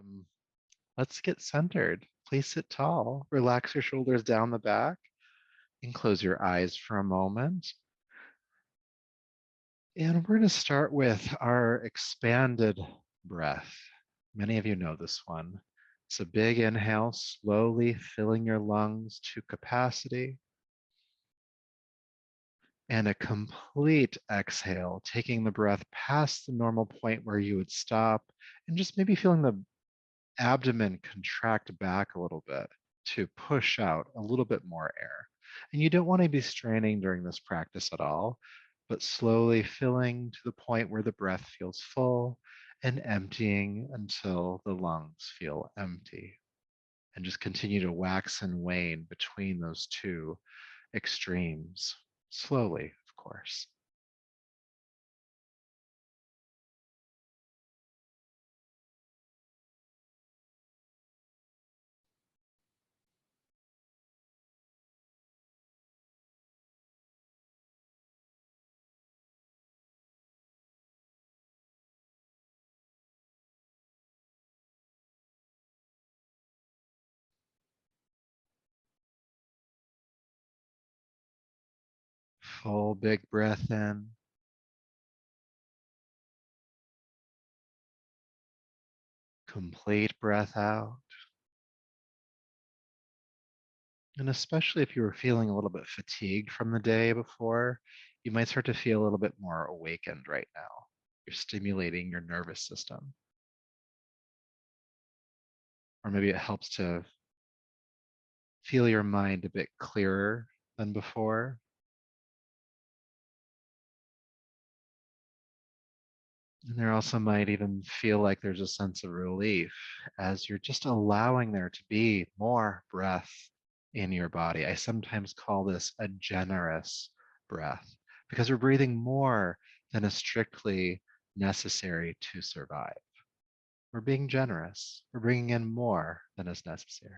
Awesome. Let's get centered. Please sit tall. Relax your shoulders down the back and close your eyes for a moment. And we're going to start with our expanded breath. Many of you know this one. It's a big inhale, slowly filling your lungs to capacity. And a complete exhale, taking the breath past the normal point where you would stop and just maybe feeling the abdomen contract back a little bit to push out a little bit more air. And you don't want to be straining during this practice at all, but slowly filling to the point where the breath feels full and emptying until the lungs feel empty. And just continue to wax and wane between those two extremes, slowly, of course. Full big breath in. Complete breath out. And especially if you were feeling a little bit fatigued from the day before, you might start to feel a little bit more awakened right now. You're stimulating your nervous system. Or maybe it helps to feel your mind a bit clearer than before. And there also might even feel like there's a sense of relief as you're just allowing there to be more breath in your body. I sometimes call this a generous breath because we're breathing more than is strictly necessary to survive. We're being generous. We're bringing in more than is necessary.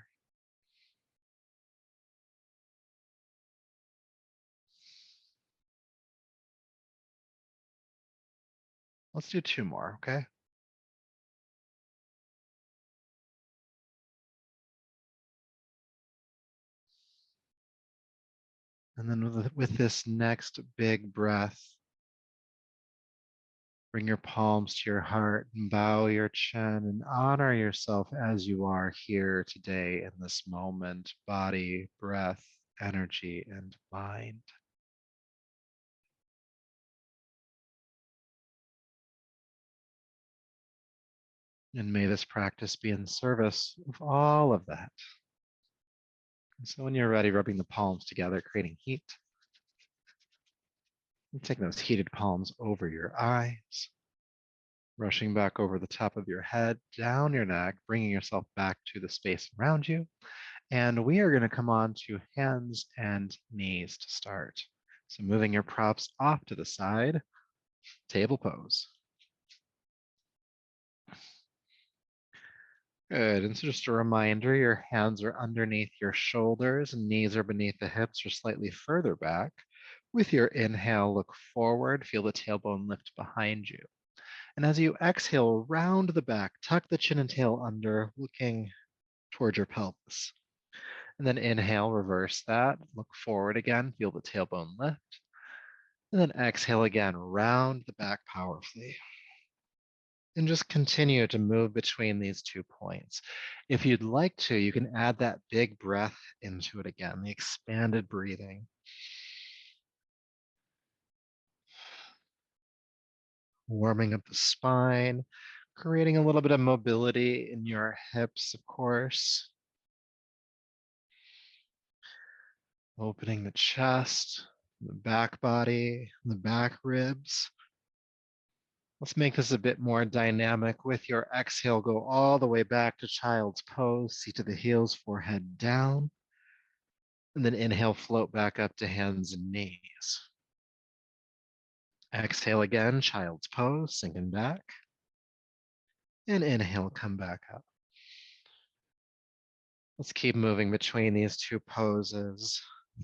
Let's do two more, okay? And then with this next big breath, bring your palms to your heart and bow your chin and honor yourself as you are here today in this moment, body, breath, energy, and mind. And may this practice be in service of all of that. And so when you're ready, rubbing the palms together, creating heat. And taking those heated palms over your eyes, rushing back over the top of your head, down your neck, bringing yourself back to the space around you. And we are going to come on to hands and knees to start. So moving your props off to the side, table pose. Good. And so just a reminder, your hands are underneath your shoulders and knees are beneath the hips or slightly further back. With your inhale, look forward, feel the tailbone lift behind you. And as you exhale, round the back, tuck the chin and tail under, looking towards your pelvis. And then inhale, reverse that, look forward again, feel the tailbone lift. And then exhale again, round the back powerfully. And just continue to move between these 2 points. If you'd like to, you can add that big breath into it again, the expanded breathing. Warming up the spine, creating a little bit of mobility in your hips, of course. Opening the chest, the back body, the back ribs. Let's make this a bit more dynamic. With your exhale, go all the way back to child's pose, seat to the heels, forehead down. And then inhale, float back up to hands and knees. Exhale again, child's pose, sinking back. And inhale, come back up. Let's keep moving between these 2 poses,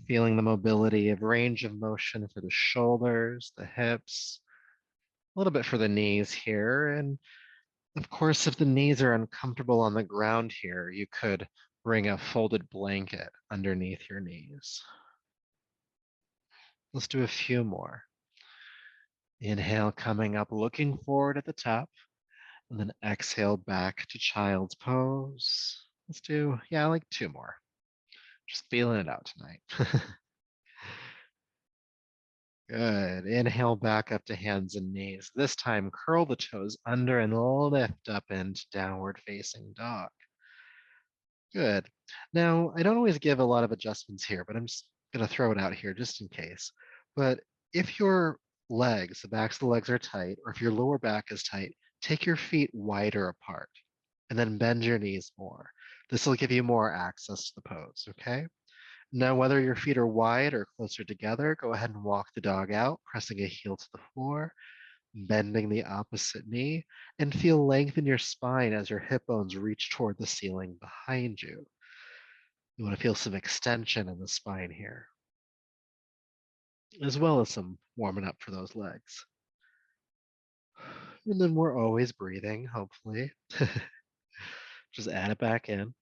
feeling the mobility of range of motion for the shoulders, the hips, a little bit for the knees here. And Of course, if the knees are uncomfortable on the ground here, you could bring a folded blanket underneath your knees. Let's do a few more. Inhale, coming up, looking forward at the top, and then exhale back to child's pose. Let's do, yeah, like two more. Just feeling it out tonight. Good. Inhale back up to hands and knees. This time, curl the toes under and lift up into downward facing dog. Good. Now, I don't always give a lot of adjustments here, but I'm just going to throw it out here just in case. But if your legs, the backs of the legs are tight, or if your lower back is tight, take your feet wider apart and then bend your knees more. This will give you more access to the pose, okay? Now, whether your feet are wide or closer together, go ahead and walk the dog out, pressing a heel to the floor, bending the opposite knee, and feel length in your spine as your hip bones reach toward the ceiling behind you. You want to feel some extension in the spine here, as well as some warming up for those legs. And then we're always breathing, hopefully. Just add it back in.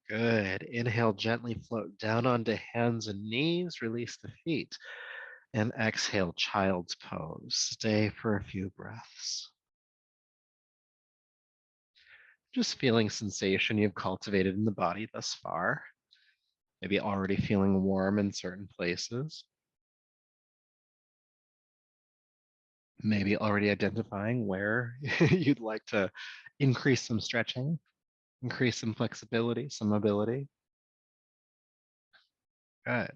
Good. Inhale, gently float down onto hands and knees, release the feet, and exhale, child's pose. Stay for a few breaths. Just feeling sensation you've cultivated in the body thus far. Maybe already feeling warm in certain places. Maybe already identifying where you'd like to increase some stretching, increase some flexibility, some mobility. Good.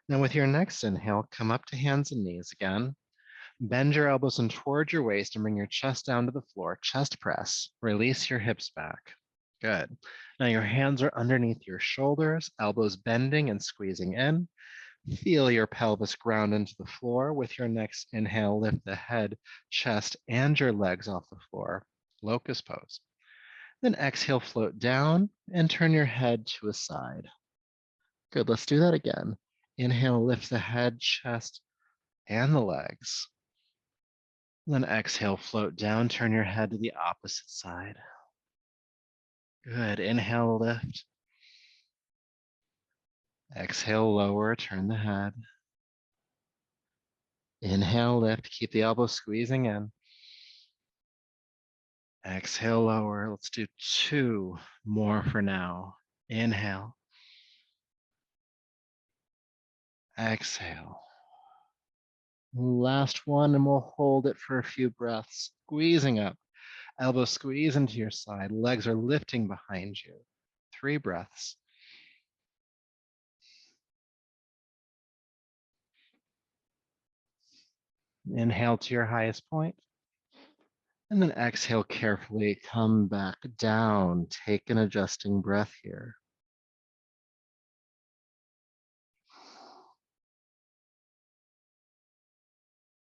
Now with your next inhale, come up to hands and knees again. Bend your elbows in towards your waist and bring your chest down to the floor. Chest press. Release your hips back. Good. Now your hands are underneath your shoulders, elbows bending and squeezing in. Feel your pelvis ground into the floor. With your next inhale, lift the head, chest, and your legs off the floor. Locust pose. Then exhale, float down and turn your head to a side. Good. Let's do that again. Inhale, lift the head, chest, and the legs. Then exhale, float down, turn your head to the opposite side. Good. Inhale, lift. Exhale, lower, turn the head. Inhale, lift, keep the elbow squeezing in. Exhale, lower. Let's do two more for now. Inhale. Exhale. Last one, and we'll hold it for a few breaths. Squeezing up. Elbow squeeze into your side. Legs are lifting behind you. 3 breaths. Inhale to your highest point. And then exhale carefully. Come back down. Take an adjusting breath here.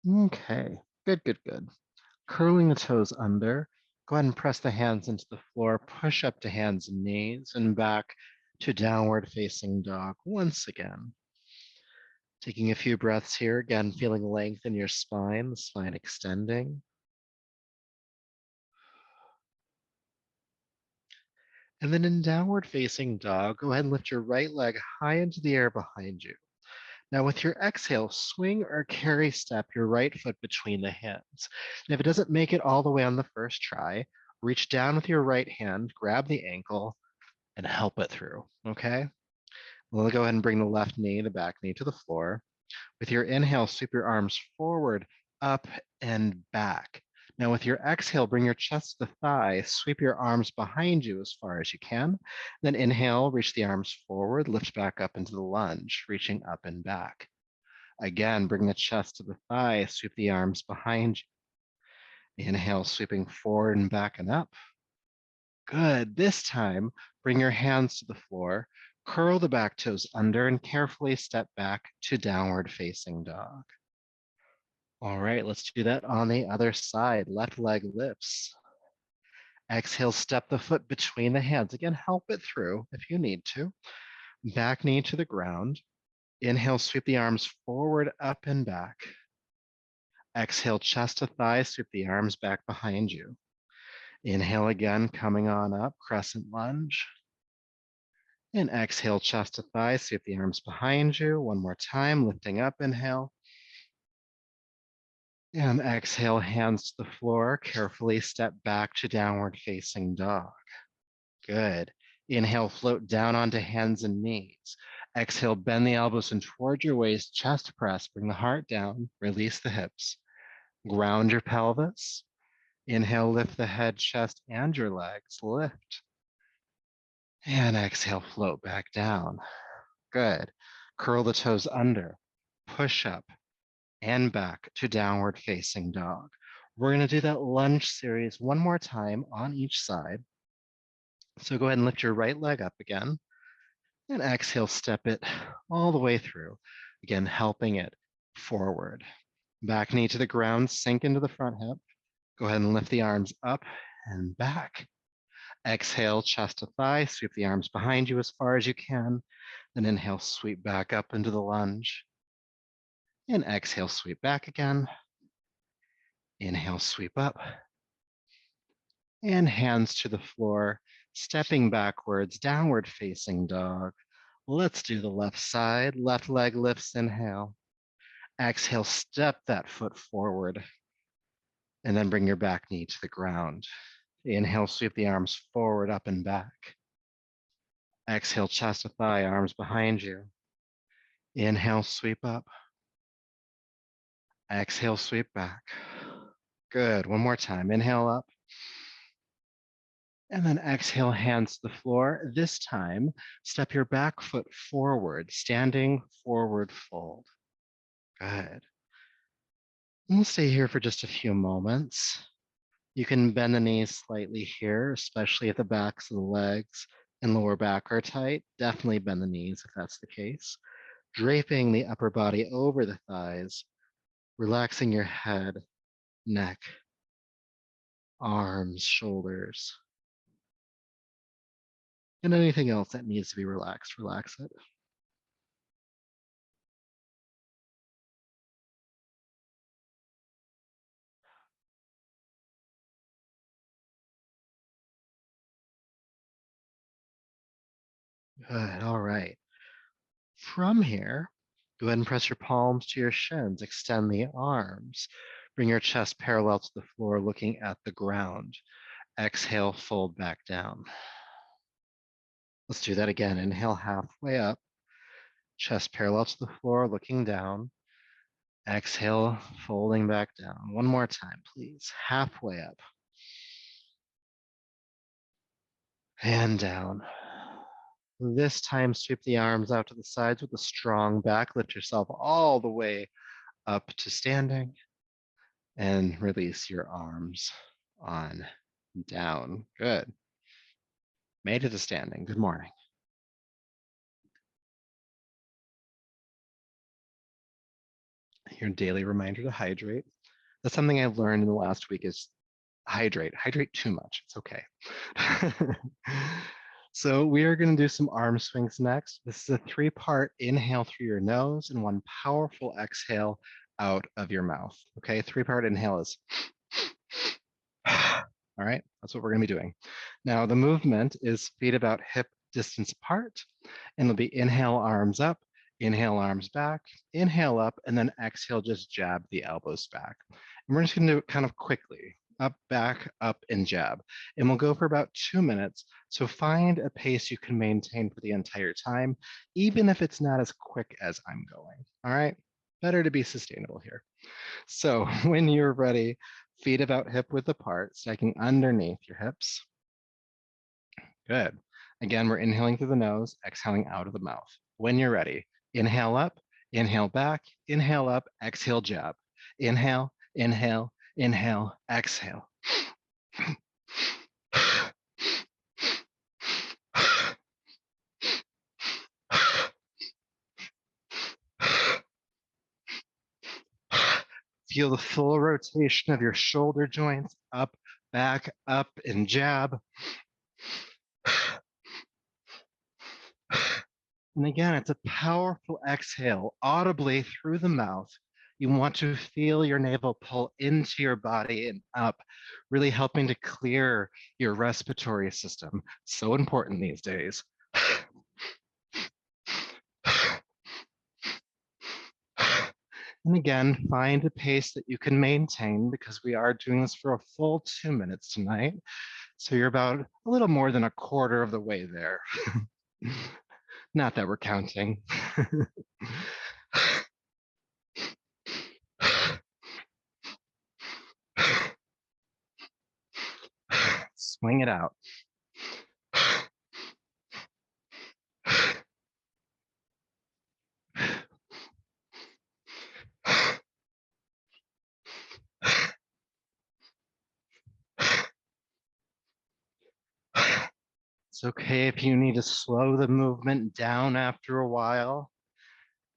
Okay. Good, good, good. Curling the toes under. Go ahead and press the hands into the floor. Push up to hands and knees and back to downward facing dog once again. Taking a few breaths here. Again, feeling length in your spine, the spine extending. And then in downward facing dog, go ahead and lift your right leg high into the air behind you. Now with your exhale, swing or carry step your right foot between the hands. And if it doesn't make it all the way on the first try, reach down with your right hand, grab the ankle, and help it through, okay? We'll go ahead and bring the left knee, the back knee to the floor. With your inhale, sweep your arms forward, up, and back. Now with your exhale, bring your chest to the thigh, sweep your arms behind you as far as you can. Then inhale, reach the arms forward, lift back up into the lunge, reaching up and back. Again, bring the chest to the thigh, sweep the arms behind you. Inhale, sweeping forward and back and up. Good. This time, bring your hands to the floor, curl the back toes under, and carefully step back to downward facing dog. All right, let's do that on the other side. Left leg lifts. Exhale, step the foot between the hands. Again, help it through if you need to. Back knee to the ground. Inhale, sweep the arms forward, up and back. Exhale, chest to thigh, sweep the arms back behind you. Inhale again, coming on up, crescent lunge. And exhale, chest to thigh, sweep the arms behind you. One more time, lifting up, inhale. And exhale, hands to the floor. Carefully step back to downward facing dog. Good. Inhale, float down onto hands and knees. Exhale, bend the elbows in toward your waist, chest press, bring the heart down, release the hips. Ground your pelvis. Inhale, lift the head, chest, and your legs. Lift. And exhale, float back down. Good. Curl the toes under. Push up and back to downward facing dog. We're going to do that lunge series one more time on each side. So go ahead and lift your right leg up again. And exhale, step it all the way through. Again, helping it forward. Back knee to the ground, sink into the front hip. Go ahead and lift the arms up and back. Exhale, chest to thigh, sweep the arms behind you as far as you can. Then inhale, sweep back up into the lunge. And exhale, sweep back again. Inhale, sweep up. And hands to the floor, stepping backwards, downward facing dog. Let's do the left side. Left leg lifts, inhale. Exhale, step that foot forward. And then bring your back knee to the ground. Inhale, sweep the arms forward, up and back. Exhale, chest to thigh, arms behind you. Inhale, sweep up. Exhale, sweep back. Good. One more time. Inhale up. And then exhale, hands to the floor. This time, step your back foot forward, standing forward fold. Good. And we'll stay here for just a few moments. You can bend the knees slightly here, especially if the backs of the legs and lower back are tight. Definitely bend the knees if that's the case. Draping the upper body over the thighs, relaxing your head, neck, arms, shoulders, and anything else that needs to be relaxed, relax it. Good, all right. From here, go ahead and press your palms to your shins, extend the arms, bring your chest parallel to the floor, looking at the ground. Exhale, fold back down. Let's do that again. Inhale, halfway up, chest parallel to the floor, looking down. Exhale, folding back down. One more time, please. Halfway up. And down. This time, sweep the arms out to the sides with a strong back. Lift yourself all the way up to standing. And release your arms on down. Good. Made it to standing. Good morning. Your daily reminder to hydrate. That's something I've learned in the last week is hydrate. Hydrate too much. It's okay. So we are going to do some arm swings next. This is a 3-part inhale through your nose and 1 powerful exhale out of your mouth. Okay, 3-part inhale is all right, that's what we're going to be doing. Now the movement is feet about hip distance apart, and it'll be inhale, arms up, inhale, arms back, inhale up, and then exhale, just jab the elbows back. And we're just going to do it kind of quickly. Up, back, up, and jab. And we'll go for about 2 minutes. So find a pace you can maintain for the entire time, even if it's not as quick as I'm going. All right, better to be sustainable here. So when you're ready, feet about hip width apart, stacking underneath your hips. Good. Again, we're inhaling through the nose, exhaling out of the mouth. When you're ready, inhale up, inhale back, inhale up, exhale, jab. Inhale, inhale, inhale, exhale. Feel the full rotation of your shoulder joints up, back up and jab. And again, it's a powerful exhale, audibly through the mouth. You want to feel your navel pull into your body and up, really helping to clear your respiratory system. So important these days. And again, find a pace that you can maintain because we are doing this for a full 2 minutes tonight. So you're about a little more than a quarter of the way there. Not that we're counting. Swing it out. It's okay if you need to slow the movement down after a while,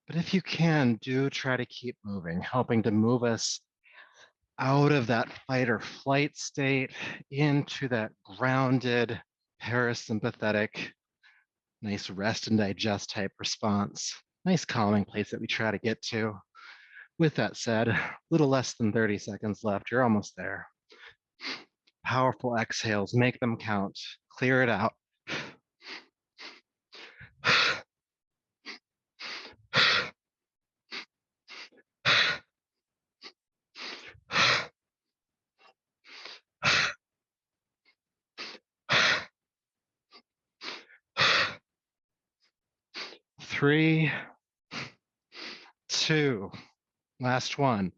but if you can, do try to keep moving, helping to move us out of that fight or flight state into that grounded parasympathetic, nice rest and digest type response. Nice calming place that we try to get to. With that said, a little less than 30 seconds left. You're almost there. Powerful exhales, make them count. Clear it out. 3, 2, last one,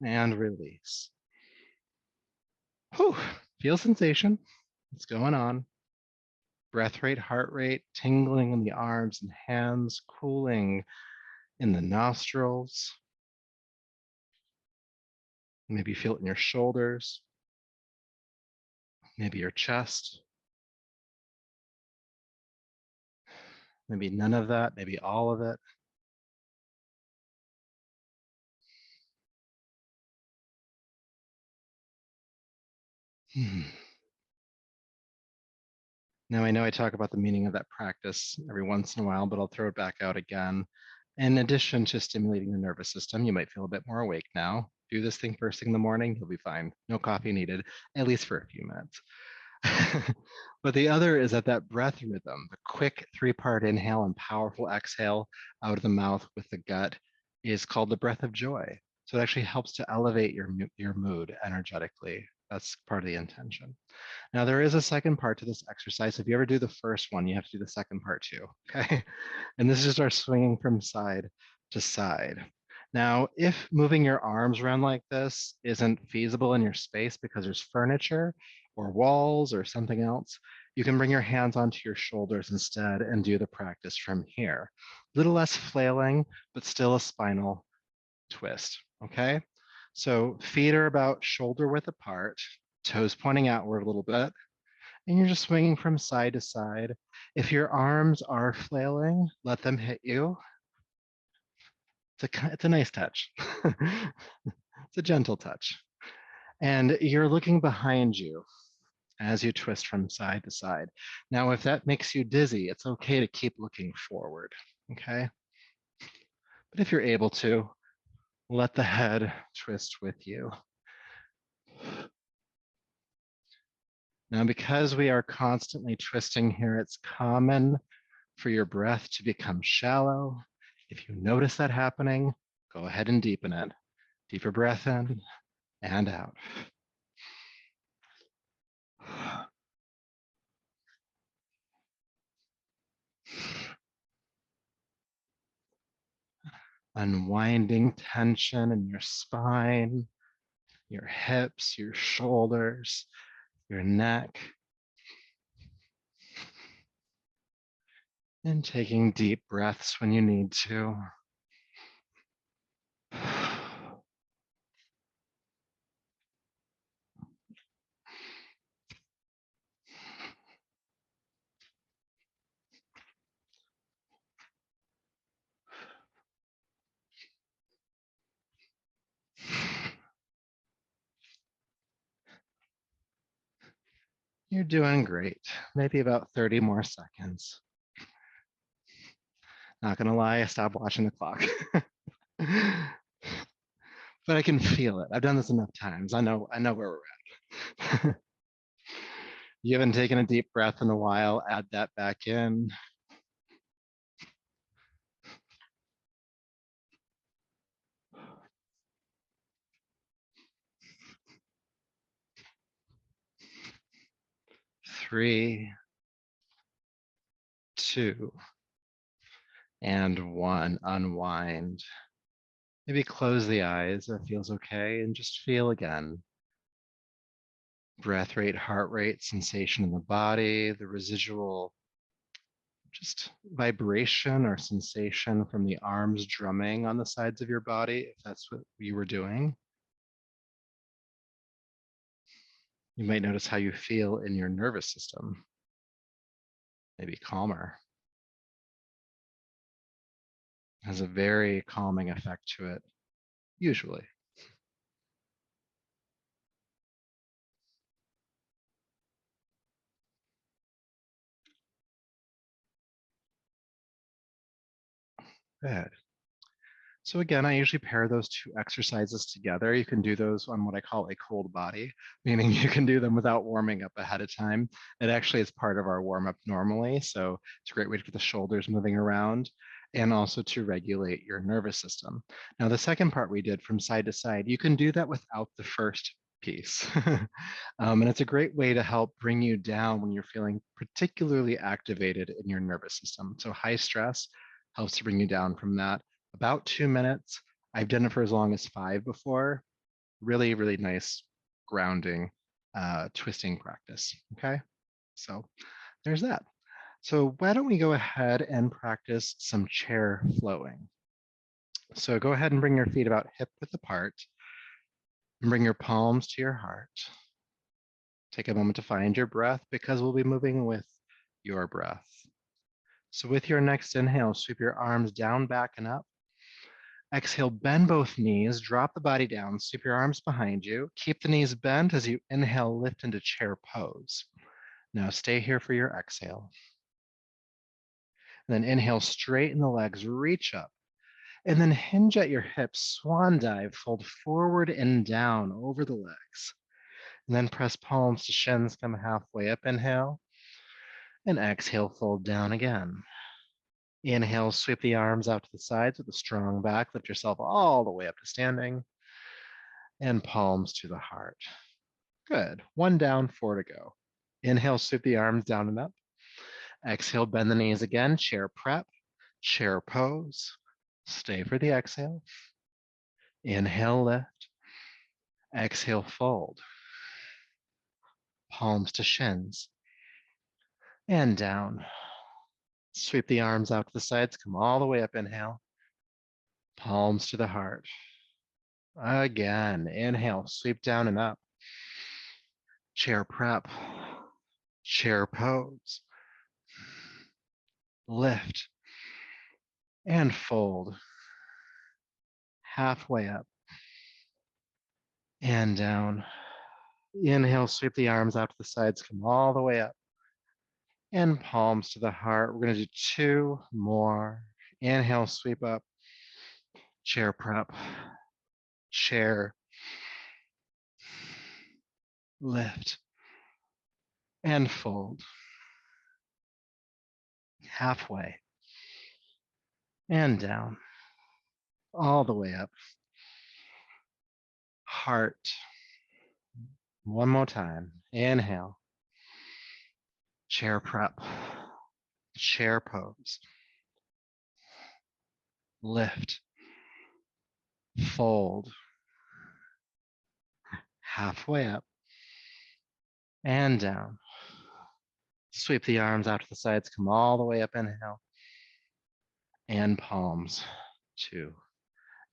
and release. Whew. Feel sensation. What's going on? Breath rate, heart rate, tingling in the arms and hands, cooling in the nostrils. Maybe feel it in your shoulders, maybe your chest. Maybe none of that, maybe all of it. Now, I know I talk about the meaning of that practice every once in a while, but I'll throw it back out again. In addition to stimulating the nervous system, you might feel a bit more awake now. Do this thing first thing in the morning, you'll be fine. No coffee needed, at least for a few minutes. But the other is that breath rhythm, the quick 3-part inhale and powerful exhale out of the mouth with the gut is called the breath of joy. So it actually helps to elevate your mood energetically. That's part of the intention. Now, there is a second part to this exercise. If you ever do the first one, you have to do the second part too, okay? And this is just our swinging from side to side. Now, if moving your arms around like this isn't feasible in your space because there's furniture or walls or something else, you can bring your hands onto your shoulders instead and do the practice from here. A little less flailing, but still a spinal twist, okay? So feet are about shoulder width apart, toes pointing outward a little bit, and you're just swinging from side to side. If your arms are flailing, let them hit you. It's a nice touch. It's a gentle touch. And you're looking behind you as you twist from side to side. Now, if that makes you dizzy, it's okay to keep looking forward, okay? But if you're able to, let the head twist with you. Now, because we are constantly twisting here, it's common for your breath to become shallow. If you notice that happening, go ahead and deepen it. Deeper breath in and out. Unwinding tension in your spine, your hips, your shoulders, your neck. And taking deep breaths when you need to. You're doing great. Maybe about 30 more seconds. Not gonna lie, I stopped watching the clock. But I can feel it. I've done this enough times. I know where we're at. You haven't taken a deep breath in a while. Add that back in. Three, two, and one. Unwind. Maybe close the eyes if it feels okay and just feel again. Breath rate, heart rate, sensation in the body, the residual just vibration or sensation from the arms drumming on the sides of your body, if that's what you were doing. You might notice how you feel in your nervous system, maybe calmer. It has a very calming effect to it, usually. Good. So again, I usually pair those two exercises together. You can do those on what I call a cold body, meaning you can do them without warming up ahead of time. It actually is part of our warm up normally. So it's a great way to get the shoulders moving around and also to regulate your nervous system. Now, the second part we did from side to side, you can do that without the first piece. And it's a great way to help bring you down when you're feeling particularly activated in your nervous system. So high stress helps to bring you down from that about 2 minutes. I've done it for as long as 5 before. Really, really nice grounding, twisting practice. Okay, so there's that. So why don't we go ahead and practice some chair flowing? So go ahead and bring your feet about hip width apart and bring your palms to your heart. Take a moment to find your breath because we'll be moving with your breath. So with your next inhale, sweep your arms down, back, and up. Exhale, bend both knees, drop the body down, sweep your arms behind you. Keep the knees bent as you inhale, lift into chair pose. Now stay here for your exhale. And then inhale, straighten the legs, reach up. And then hinge at your hips, swan dive, fold forward and down over the legs. And then press palms to shins, come halfway up, inhale. And exhale, fold down again. Inhale, sweep the arms out to the sides with a strong back. Lift yourself all the way up to standing. And palms to the heart. Good. One down, 4 to go. Inhale, sweep the arms down and up. Exhale, bend the knees again. Chair prep, chair pose. Stay for the exhale. Inhale, lift. Exhale, fold. Palms to shins. And down. Sweep the arms out to the sides. Come all the way up. Inhale. Palms to the heart. Again. Inhale, sweep down and up. Chair prep. Chair pose. Lift. And fold. Halfway up. And down. Inhale, sweep the arms out to the sides. Come all the way up. And palms to the heart. We're going to do 2 more. Inhale, sweep up. Chair prep. Chair. Lift. And fold. Halfway. And down. All the way up. Heart. One more time. Inhale. Chair prep. Chair pose. Lift. Fold. Halfway up. And down. Sweep the arms out to the sides. Come all the way up. Inhale. And palms to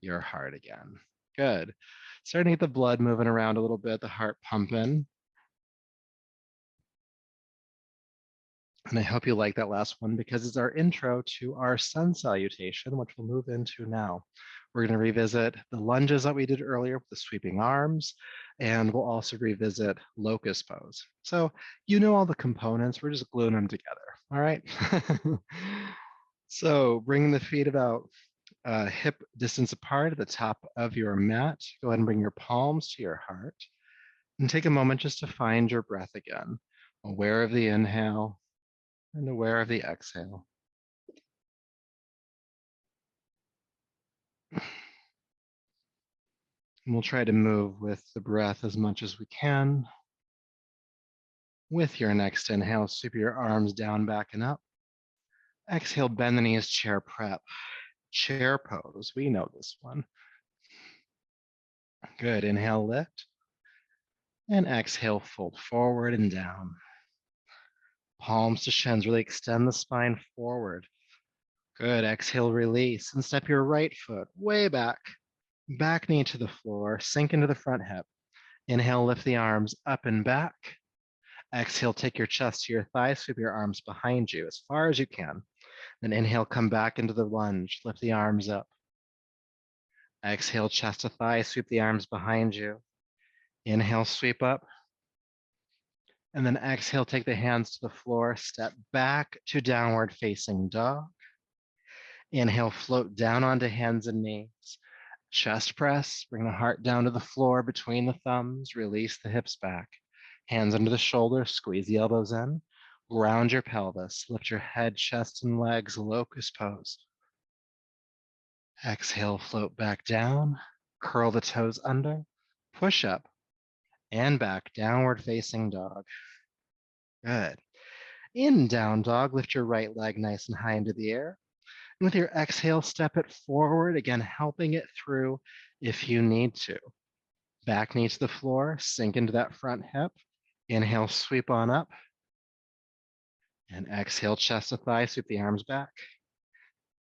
your heart again. Good. Starting to get the blood moving around a little bit, the heart pumping. And I hope you like that last one because it's our intro to our sun salutation, which we'll move into now. We're going to revisit the lunges that we did earlier with the sweeping arms, and we'll also revisit locust pose. So you know all the components, we're just gluing them together, all right? So bring the feet about hip distance apart at the top of your mat. Go ahead and bring your palms to your heart and take a moment just to find your breath again, aware of the inhale and aware of the exhale. And we'll try to move with the breath as much as we can. With your next inhale, sweep your arms down, back, and up. Exhale, bend the knees, chair prep. Chair pose, we know this one. Good, inhale, lift. And exhale, fold forward and down. Palms to shins, really extend the spine forward. Good, exhale, release, and step your right foot way back. Back knee to the floor, sink into the front hip. Inhale, lift the arms up and back. Exhale, take your chest to your thighs, sweep your arms behind you as far as you can. Then inhale, come back into the lunge, lift the arms up. Exhale, chest to thigh, sweep the arms behind you. Inhale, sweep up. And then exhale, take the hands to the floor, step back to downward facing dog. Inhale, float down onto hands and knees. Chest press, bring the heart down to the floor between the thumbs, release the hips back. Hands under the shoulders, squeeze the elbows in. Ground your pelvis, lift your head, chest, and legs, locust pose. Exhale, float back down, curl the toes under, push up, and back, downward facing dog. Good. In down dog, lift your right leg nice and high into the air. And with your exhale, step it forward, again, helping it through if you need to. Back knee to the floor, sink into that front hip. Inhale, sweep on up. And exhale, chest to thigh, sweep the arms back.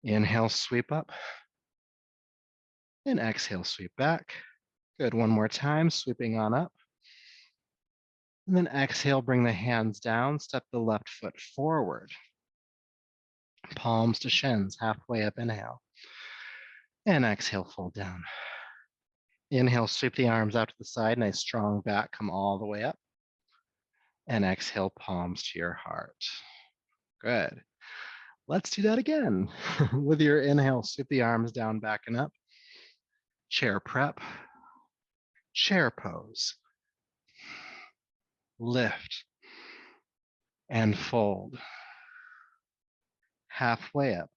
Inhale, sweep up. And exhale, sweep back. Good, one more time, sweeping on up. And then exhale, bring the hands down, step the left foot forward. Palms to shins, halfway up, inhale. And exhale, fold down. Inhale, sweep the arms out to the side, nice strong back, come all the way up. And exhale, palms to your heart. Good. Let's do that again. With your inhale, sweep the arms down, back and up. Chair prep. Chair pose. Lift. And fold. Halfway up.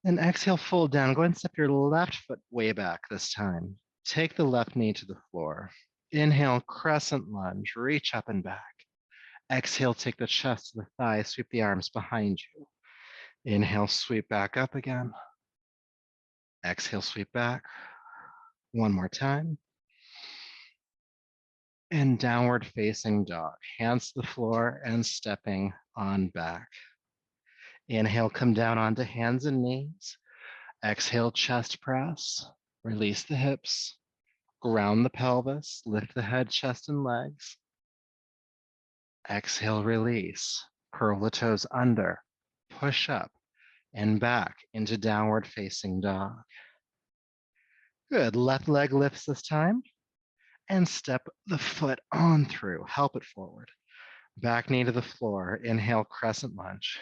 And exhale, fold down. Go ahead and step your left foot way back this time. Take the left knee to the floor. Inhale, crescent lunge, reach up and back. Exhale, take the chest to the thighs, sweep the arms behind you. Inhale, sweep back up again. Exhale, sweep back. One more time. And downward facing dog. Hands to the floor and stepping on back. Inhale, come down onto hands and knees. Exhale, chest press. Release the hips. Ground the pelvis. Lift the head, chest, and legs. Exhale, release. Curl the toes under. Push up and back into downward facing dog. Good. Left leg lifts this time. And step the foot on through. Help it forward. Back knee to the floor. Inhale, crescent lunge.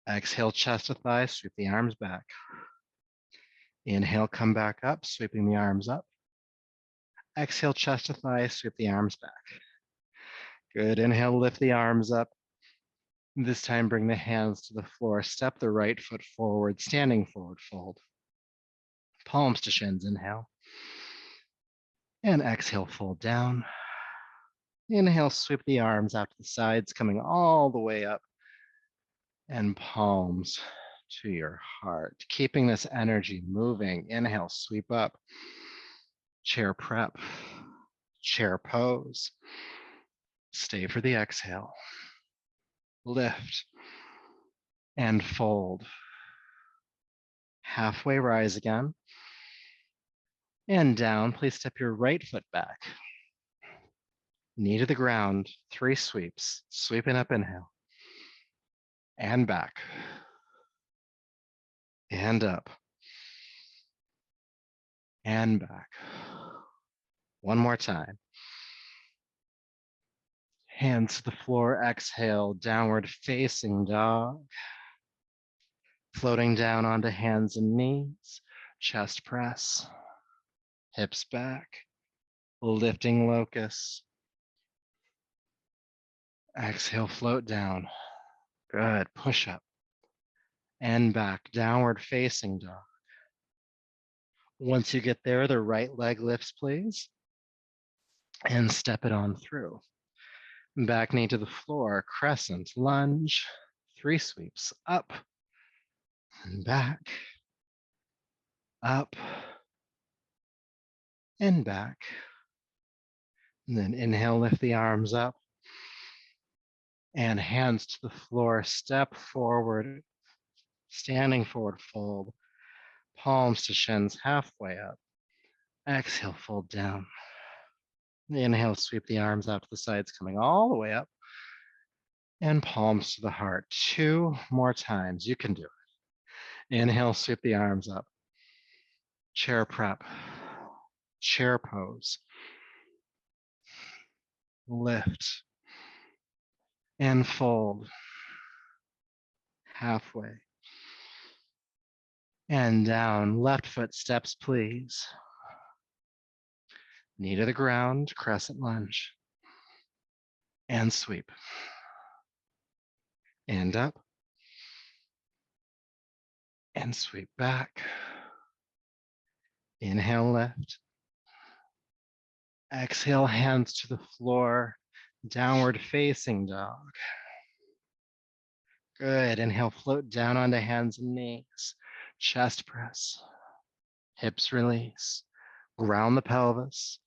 Exhale, chest to thigh, sweep the arms back. Inhale, come back up, sweeping the arms up. Exhale, chest to thigh, sweep the arms back. Good. Inhale, lift the arms up. This time, bring the hands to the floor. Step the right foot forward, standing forward fold. Palms to shins, inhale. And exhale, fold down. Inhale, sweep the arms out to the sides, coming all the way up. And palms to your heart, keeping this energy moving. Inhale, sweep up. Chair prep. Chair pose. Stay for the exhale. Lift and fold. Halfway rise again. And down, please step your right foot back. Knee to the ground, 3 sweeps. Sweeping up, inhale. And back. And up. And back. One more time. Hands to the floor, exhale, downward facing dog. Floating down onto hands and knees, chest press, hips back, lifting locust. Exhale, float down. Good, push up. And back, downward facing dog. Once you get there, the right leg lifts, please. And step it on through. Back knee to the floor, crescent, lunge, 3 sweeps, up, and back, up, and back. And then inhale, lift the arms up, and hands to the floor, step forward, standing forward, fold, palms to shins, halfway up. Exhale, fold down. Inhale, sweep the arms out to the sides, coming all the way up. And palms to the heart. 2 more times. You can do it. Inhale, sweep the arms up. Chair prep. Chair pose. Lift. And fold. Halfway. And down. Left foot steps, please. Knee to the ground, crescent lunge. And sweep. And up. And sweep back. Inhale, lift. Exhale, hands to the floor, downward facing dog. Good, inhale, float down onto hands and knees. Chest press, hips release. Ground the pelvis,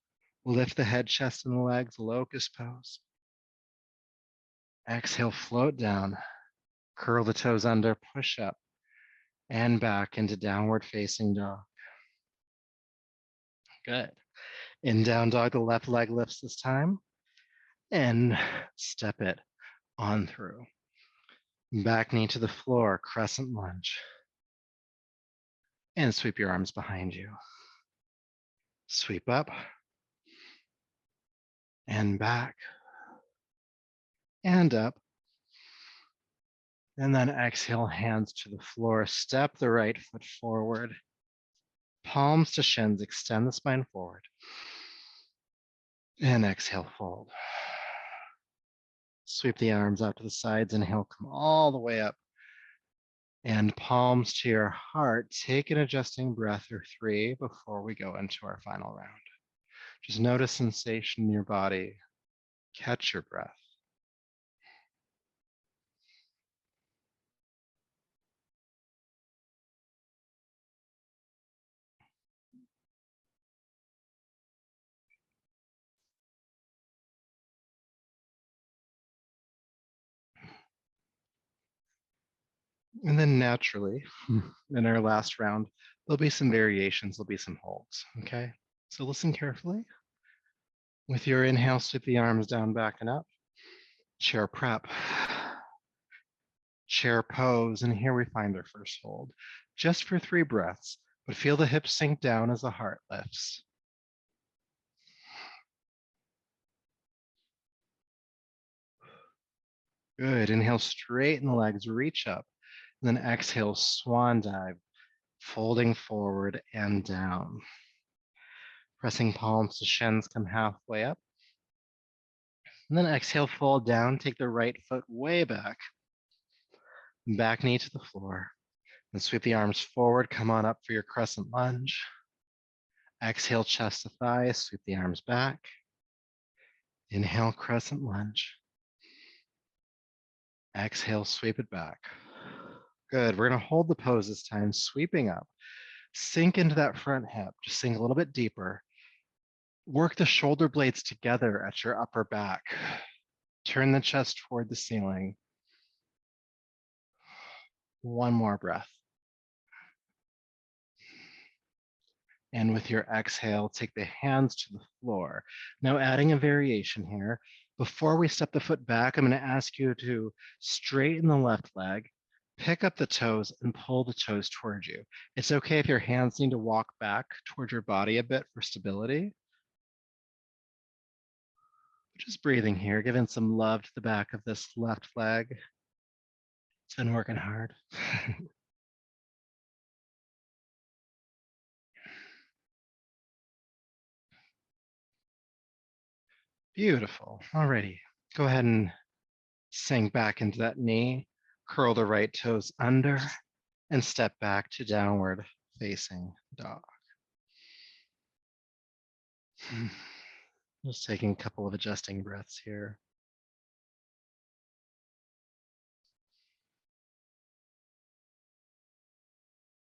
lift the head, chest, and legs, locust pose. Exhale, float down, curl the toes under, push up, and back into downward facing dog. Good. In down dog, the left leg lifts this time, and step it on through. Back knee to the floor, crescent lunge. And sweep your arms behind you. Sweep up, and back, and up. And then exhale, hands to the floor. Step the right foot forward. Palms to shins, extend the spine forward. And exhale, fold. Sweep the arms out to the sides. Inhale, come all the way up. And palms to your heart. Take an adjusting breath or 3 before we go into our final round. Just notice sensation in your body. Catch your breath. And then naturally, in our last round, there'll be some variations, there'll be some holds, okay? So listen carefully. With your inhale, sweep the arms down, back and up. Chair prep. Chair pose, and here we find our first hold. Just for 3 breaths, but feel the hips sink down as the heart lifts. Good, inhale, straighten the legs, reach up. And then exhale, swan dive, folding forward and down. Pressing palms to shins, come halfway up. And then exhale, fold down, take the right foot way back. Back knee to the floor. And sweep the arms forward, come on up for your crescent lunge. Exhale, chest to thigh, sweep the arms back. Inhale, crescent lunge. Exhale, sweep it back. Good, we're gonna hold the pose this time, sweeping up. Sink into that front hip, just sink a little bit deeper. Work the shoulder blades together at your upper back. Turn the chest toward the ceiling. One more breath. And with your exhale, take the hands to the floor. Now, adding a variation here. Before we step the foot back, I'm going to ask you to straighten the left leg, pick up the toes, and pull the toes towards you. It's okay if your hands need to walk back towards your body a bit for stability. Just breathing here, giving some love to the back of this left leg. It's been working hard. Beautiful. Alrighty. Go ahead and sink back into that knee. Curl the right toes under and step back to downward facing dog. Just taking a couple of adjusting breaths here.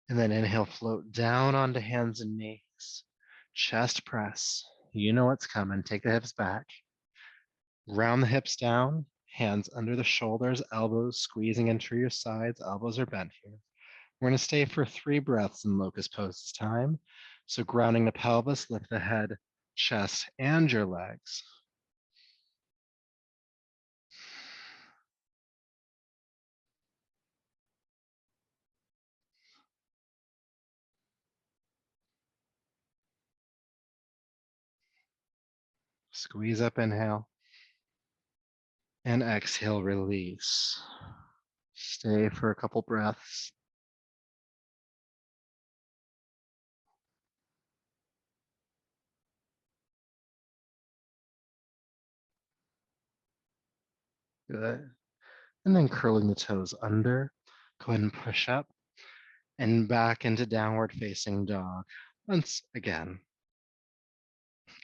And then inhale, float down onto hands and knees. Chest press. You know what's coming. Take the hips back. Round the hips down, hands under the shoulders, elbows squeezing into your sides. Elbows are bent here. We're going to stay for 3 breaths in locust pose this time. So grounding the pelvis, lift the head, chest, and your legs. Squeeze up, inhale, and exhale, release. Stay for a couple breaths. Good. And then curling the toes under. Go ahead and push up and back into downward facing dog. Once again.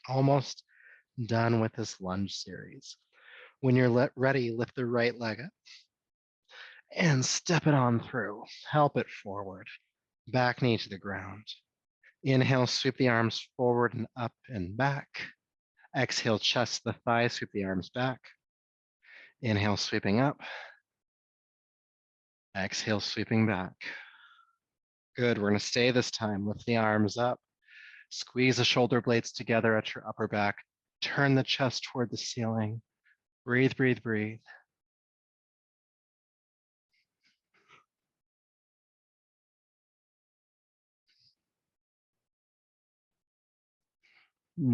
Almost done with this lunge series. When you're ready, lift the right leg up and step it on through. Help it forward. Back knee to the ground. Inhale, sweep the arms forward and up and back. Exhale, chest the thighs, sweep the arms back. Inhale, sweeping up. Exhale, sweeping back. Good, we're gonna stay this time. Lift the arms up. Squeeze the shoulder blades together at your upper back. Turn the chest toward the ceiling. Breathe, breathe, breathe.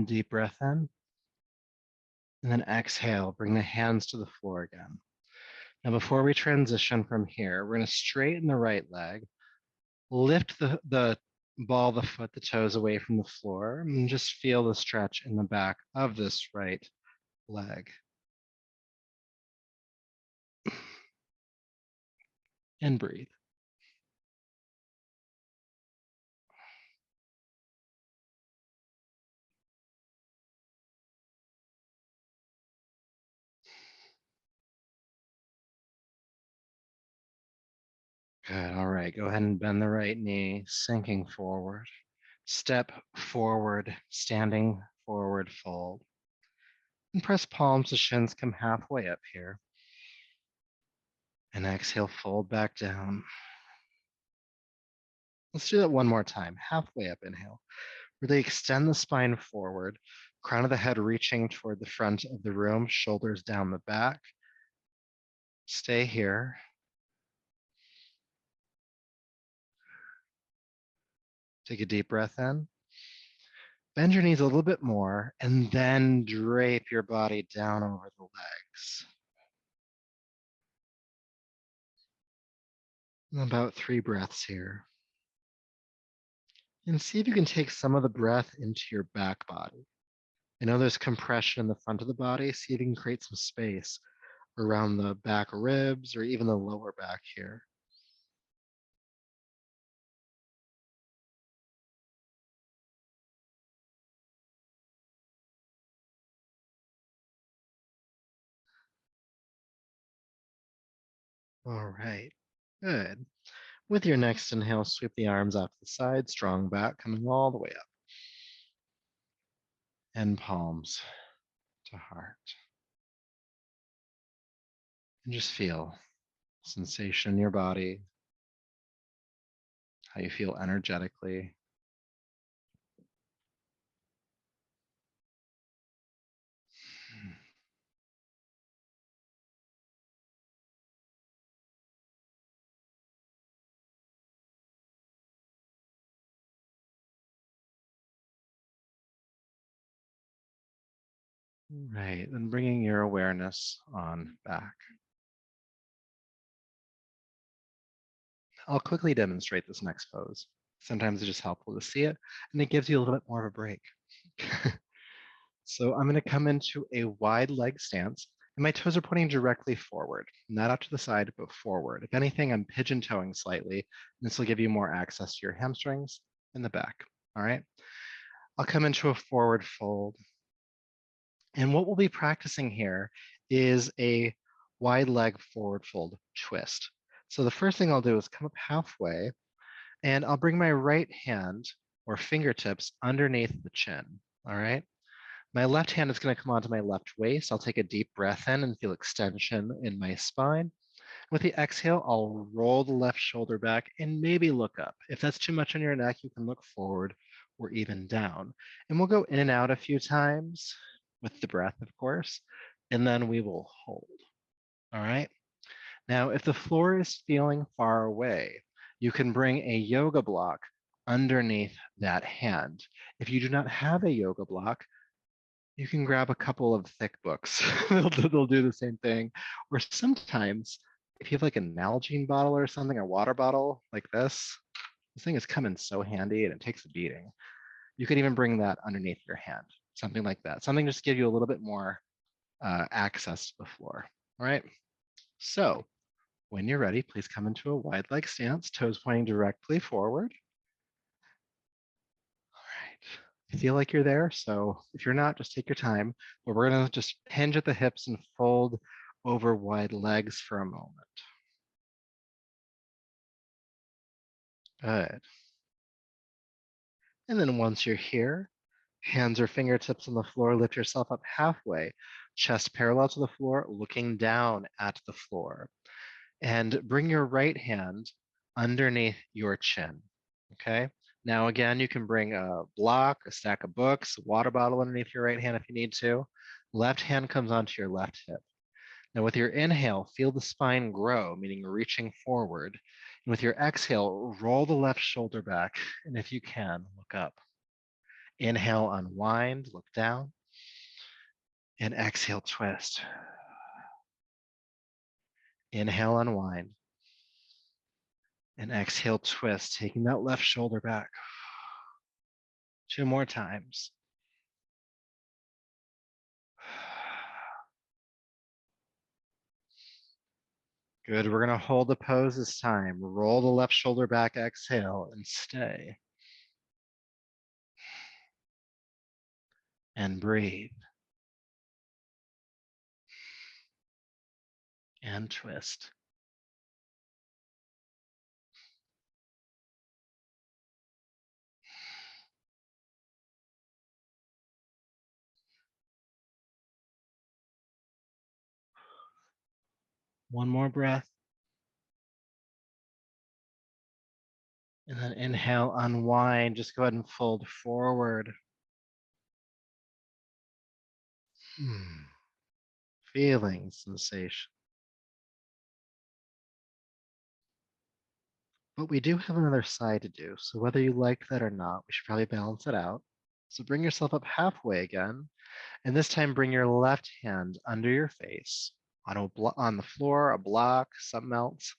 Deep breath in. And then exhale, bring the hands to the floor again. Now, before we transition from here, we're going to straighten the right leg, lift the ball of the foot, the toes away from the floor, and just feel the stretch in the back of this right leg. And breathe. Good. All right. Go ahead and bend the right knee, sinking forward. Step forward, standing forward, fold. And press palms to shins, come halfway up here. And exhale, fold back down. Let's do that one more time. Halfway up, inhale. Really extend the spine forward, crown of the head reaching toward the front of the room, shoulders down the back. Stay here. Take a deep breath in. Bend your knees a little bit more, and then drape your body down over the legs. About 3 breaths here. And see if you can take some of the breath into your back body. I know there's compression in the front of the body. See if you can create some space around the back ribs or even the lower back here. All right, good. With your next inhale, sweep the arms out to the side, strong back coming all the way up. And palms to heart. And just feel sensation in your body, how you feel energetically. Right, and bringing your awareness on back. I'll quickly demonstrate this next pose. Sometimes it's just helpful to see it, and it gives you a little bit more of a break. So I'm going to come into a wide leg stance, and my toes are pointing directly forward, not out to the side, but forward. If anything, I'm pigeon toeing slightly, and this will give you more access to your hamstrings in the back. All right. I'll come into a forward fold. And what we'll be practicing here is a wide leg forward fold twist. So the first thing I'll do is come up halfway, and I'll bring my right hand or fingertips underneath the chin. All right. My left hand is going to come onto my left waist. I'll take a deep breath in and feel extension in my spine. With the exhale, I'll roll the left shoulder back and maybe look up. If that's too much on your neck, you can look forward or even down. And we'll go in and out a few times with the breath, of course, and then we will hold. All right. Now, if the floor is feeling far away, you can bring a yoga block underneath that hand. If you do not have a yoga block, you can grab a couple of thick books. They'll do the same thing. Or sometimes, if you have like an Nalgene bottle or something, a water bottle like this thing is coming so handy and it takes a beating. You could even bring that underneath your hand, something like that. Something just to give you a little bit more access to the floor. All right. So when you're ready, please come into a wide leg stance, toes pointing directly forward. All right. Feel like you're there. So if you're not, just take your time. But we're going to just hinge at the hips and fold over wide legs for a moment. Good. And then once you're here, hands or fingertips on the floor, lift yourself up halfway, chest parallel to the floor, looking down at the floor. And bring your right hand underneath your chin. Okay. Now, again, you can bring a block, a stack of books, a water bottle underneath your right hand if you need to. Left hand comes onto your left hip. Now, with your inhale, feel the spine grow, meaning reaching forward. And with your exhale, roll the left shoulder back. And if you can, look up. Inhale, unwind, look down. And exhale, twist. Inhale, unwind. And exhale, twist, taking that left shoulder back. 2 more times. Good. We're going to hold the pose this time. Roll the left shoulder back, exhale, and stay. And breathe. And twist. One more breath. And then inhale, unwind. Just go ahead and fold forward. Feeling sensation. But we do have another side to do. So whether you like that or not, we should probably balance it out. So bring yourself up halfway again. And this time bring your left hand under your face on the floor, a block, something else.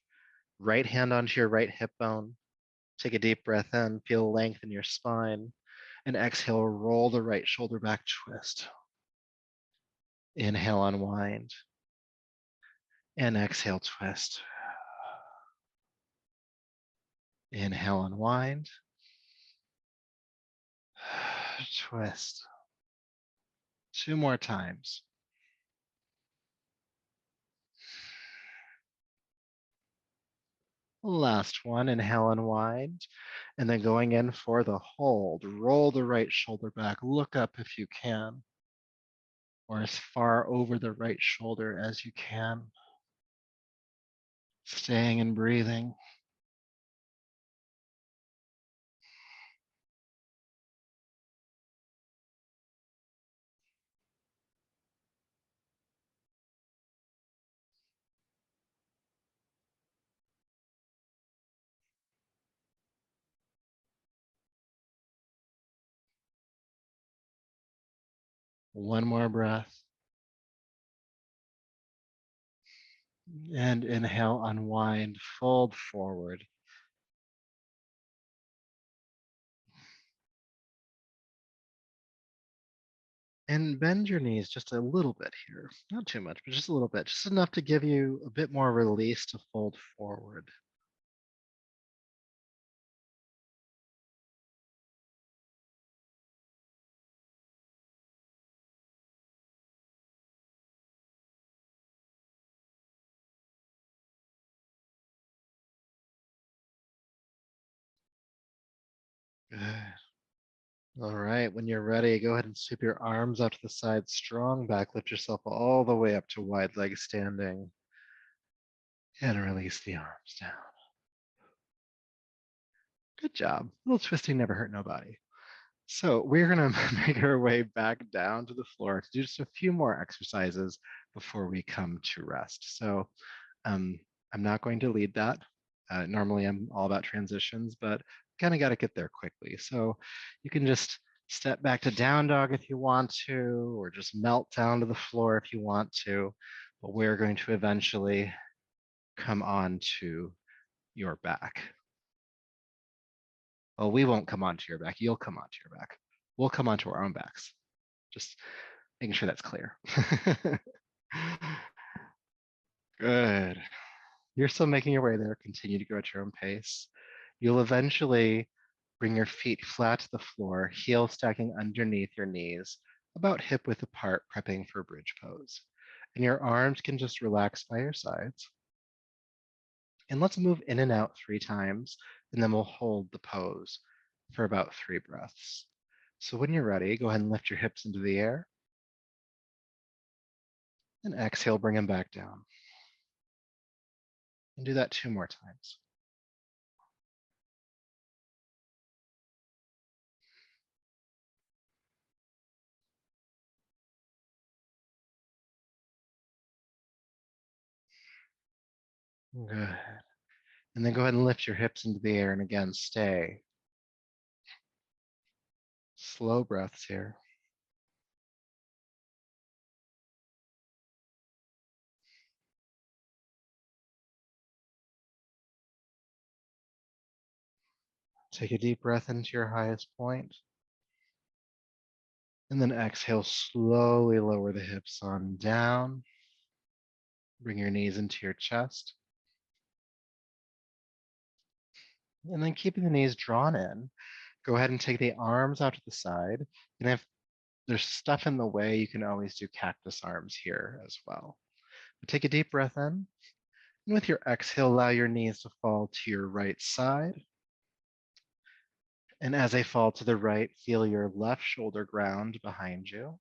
Right hand onto your right hip bone. Take a deep breath in, feel length in your spine. And exhale, roll the right shoulder back, twist. Inhale, unwind. And exhale, twist. Inhale, unwind. Twist. 2 more times. Last one, inhale, unwind. And then going in for the hold. Roll the right shoulder back. Look up if you can, or as far over the right shoulder as you can. Staying and breathing. One more breath. And inhale, unwind, fold forward. And bend your knees just a little bit here. Not too much, but just a little bit. Just enough to give you a bit more release to fold forward. Good. All right, when you're ready, go ahead and sweep your arms out to the side, strong back, lift yourself all the way up to wide leg standing, and release the arms down. Good job. A little twisting never hurt nobody. So we're gonna make our way back down to the floor to do just a few more exercises before we come to rest. So um, I'm not going to lead that. Normally I'm all about transitions, but kind of got to get there quickly. So you can just step back to down dog if you want to, or just melt down to the floor if you want to. But we're going to eventually come on to your back. Well, we won't come onto your back. You'll come onto your back. We'll come onto our own backs. Just making sure that's clear. Good. You're still making your way there. Continue to go at your own pace. You'll eventually bring your feet flat to the floor, heels stacking underneath your knees, about hip width apart, prepping for bridge pose. And your arms can just relax by your sides. And let's move in and out 3 times, and then we'll hold the pose for about 3 breaths. So when you're ready, go ahead and lift your hips into the air, and exhale, bring them back down. And do that 2 more times. Good. And then go ahead and lift your hips into the air, and again, stay. Slow breaths here. Take a deep breath into your highest point, and then exhale, slowly lower the hips on down. Bring your knees into your chest, and then keeping the knees drawn in, go ahead and take the arms out to the side. And if there's stuff in the way, you can always do cactus arms here as well. But take a deep breath in, and with your exhale, allow your knees to fall to your right side. And as they fall to the right, feel your left shoulder ground behind you.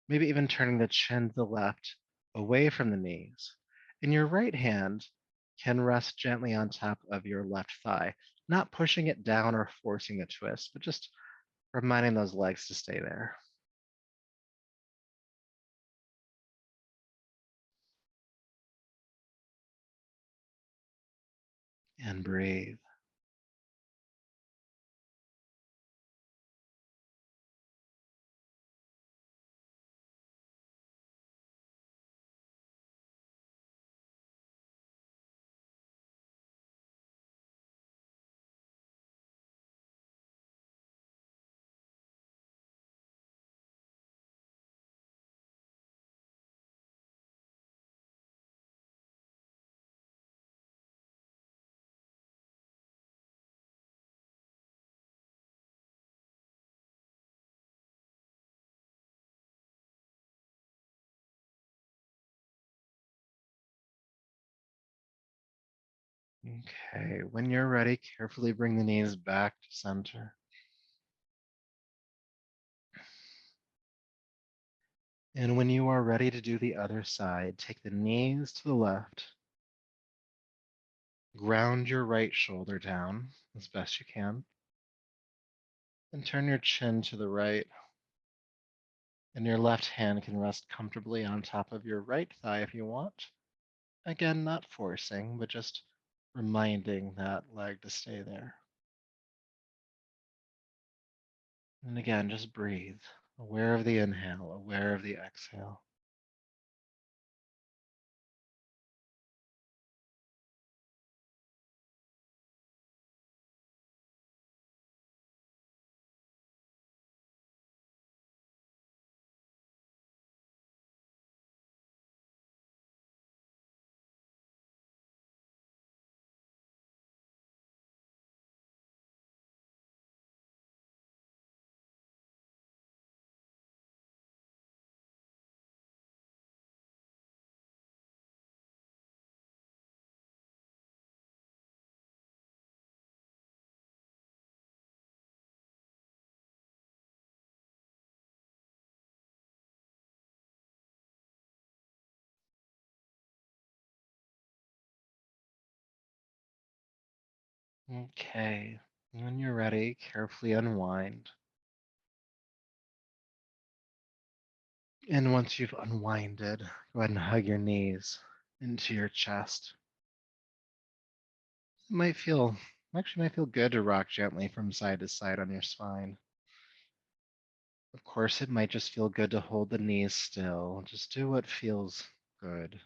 Maybe even turning the chin to the left, away from the knees. And your right hand can rest gently on top of your left thigh, not pushing it down or forcing a twist, but just reminding those legs to stay there. And breathe. Okay, when you're ready, carefully bring the knees back to center. And when you are ready to do the other side, take the knees to the left, ground your right shoulder down as best you can, and turn your chin to the right. And your left hand can rest comfortably on top of your right thigh if you want. Again, not forcing, but just reminding that leg to stay there. And again, just breathe, aware of the inhale, aware of the exhale. Okay. When you're ready, carefully unwind. And once you've unwinded, go ahead and hug your knees into your chest. It might feel good to rock gently from side to side on your spine. Of course, it might just feel good to hold the knees still. Just do what feels good.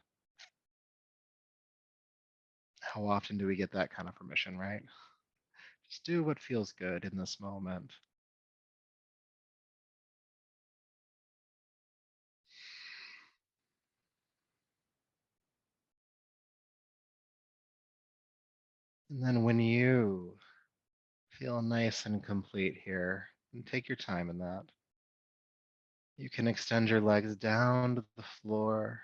How often do we get that kind of permission, right? Just do what feels good in this moment. And then when you feel nice and complete here, and take your time in that, you can extend your legs down to the floor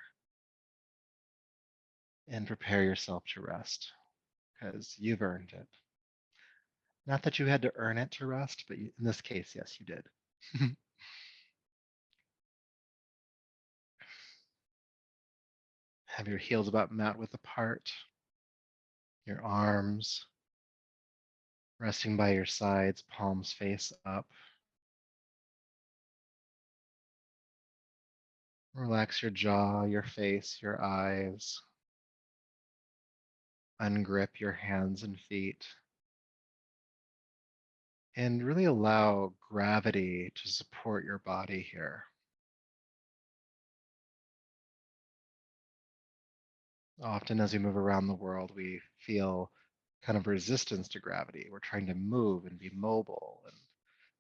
and prepare yourself to rest because you've earned it. Not that you had to earn it to rest, but in this case, yes, you did. Have your heels about mat width apart, your arms resting by your sides, palms face up. Relax your jaw, your face, your eyes. Ungrip your hands and feet. And really allow gravity to support your body here. Often, as we move around the world, we feel kind of resistance to gravity. We're trying to move and be mobile, and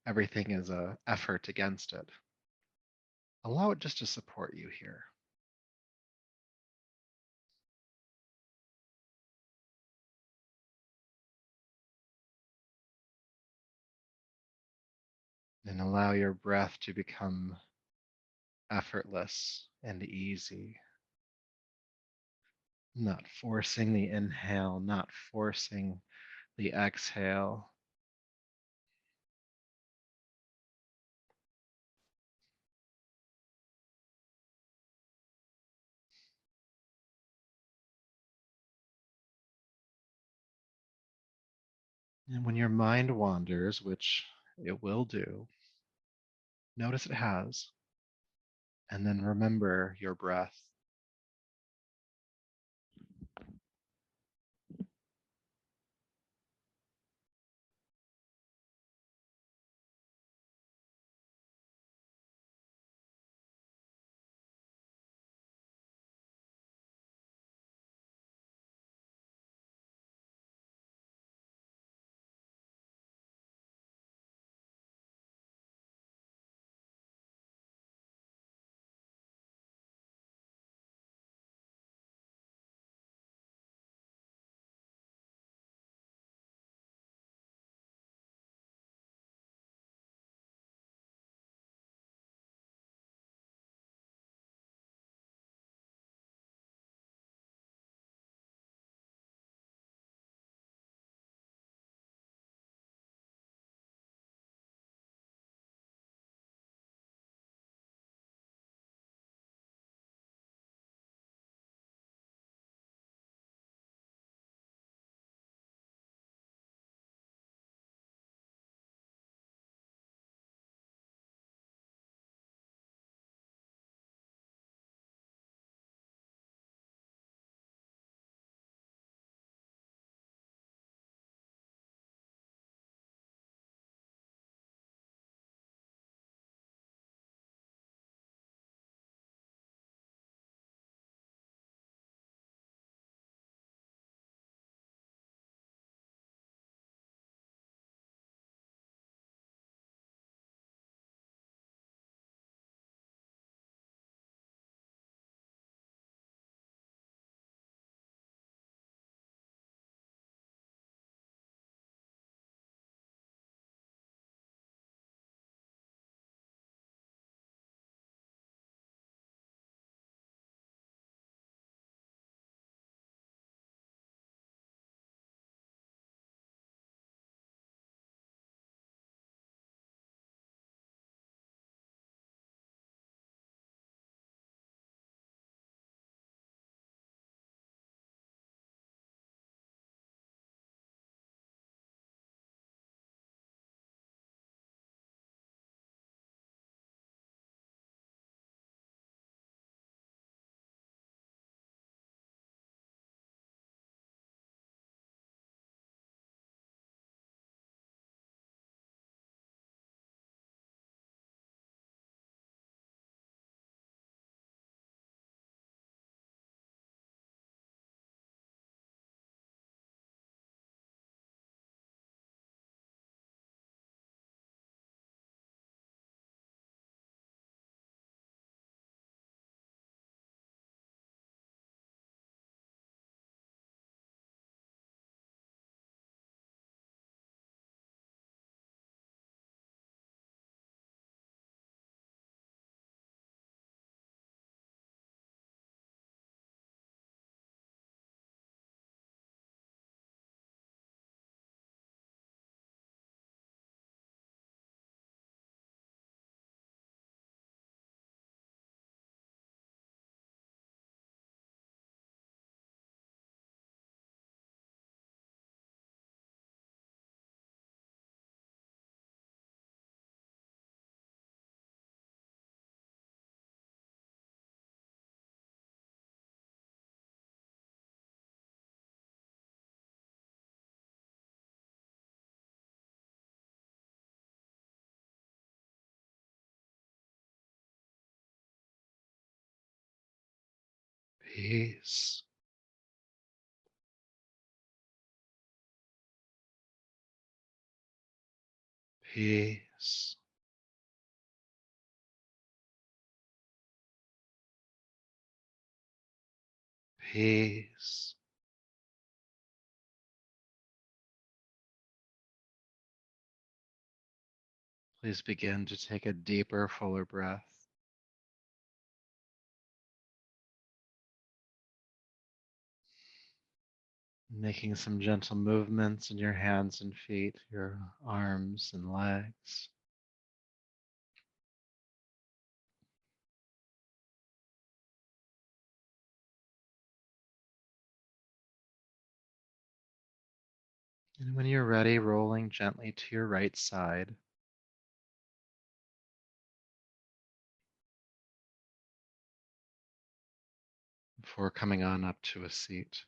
everything is a effort against it. Allow it just to support you here. And allow your breath to become effortless and easy. Not forcing the inhale, not forcing the exhale. And when your mind wanders, which it will do, notice it has, and then remember your breath. peace, peace, peace. Please begin to take a deeper, fuller breath, making some gentle movements in your hands and feet, your arms and legs. And when you're ready, rolling gently to your right side before coming on up to a seat.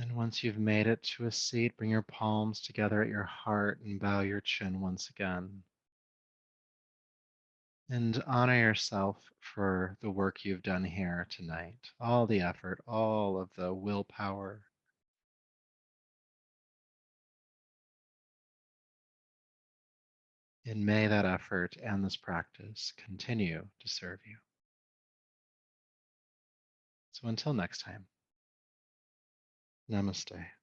And once you've made it to a seat, bring your palms together at your heart and bow your chin once again. And honor yourself for the work you've done here tonight, all the effort, all of the willpower. And may that effort and this practice continue to serve you. So until next time, namaste.